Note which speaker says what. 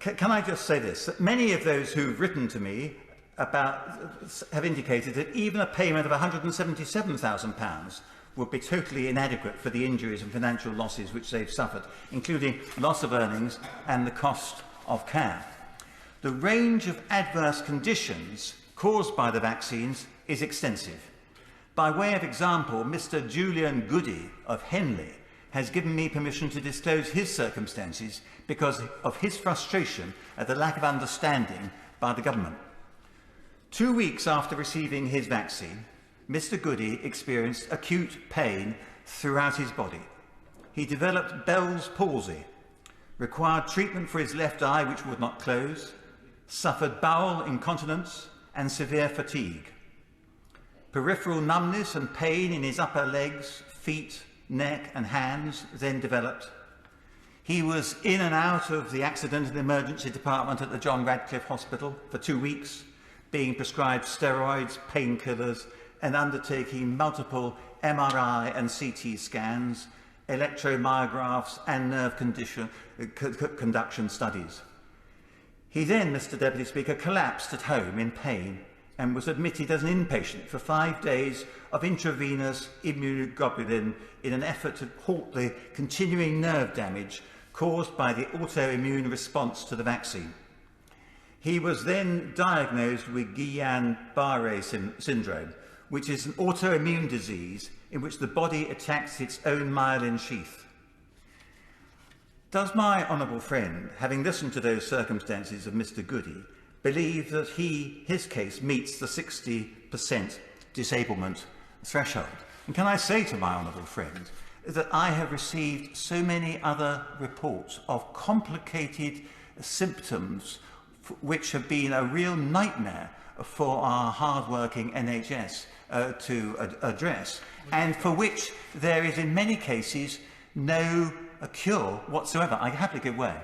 Speaker 1: Can I just say this? That many of those who've written to me have indicated that even a payment of £177,000 would be totally inadequate for the injuries and financial losses which they've suffered, including loss of earnings and the cost of care. The range of adverse conditions caused by the vaccines is extensive. By way of example, Mr. Julian Goody of Henley has given me permission to disclose his circumstances because of his frustration at the lack of understanding by the government. 2 weeks after receiving his vaccine, Mr. Goody experienced acute pain throughout his body. He developed Bell's palsy, required treatment for his left eye which would not close, suffered bowel incontinence and severe fatigue. Peripheral numbness and pain in his upper legs, feet, neck and hands then developed. He was in and out of the accident and emergency department at the John Radcliffe Hospital for 2 weeks, being prescribed steroids, painkillers and undertaking multiple MRI and CT scans, electromyographs and nerve conduction studies. He then, Mr. Deputy Speaker, collapsed at home in pain and was admitted as an inpatient for 5 days of intravenous immunoglobulin in an effort to halt the continuing nerve damage caused by the autoimmune response to the vaccine. He was then diagnosed with Guillain-Barré syndrome, which is an autoimmune disease in which the body attacks its own myelin sheath. Does my honourable friend, having listened to those circumstances of Mr. Goody, believe that his case meets the 60% disablement threshold? And can I say to my honourable friend that I have received so many other reports of complicated symptoms which have been a real nightmare for our hard-working NHS to address, and for which there is in many cases no cure whatsoever. I happily give way.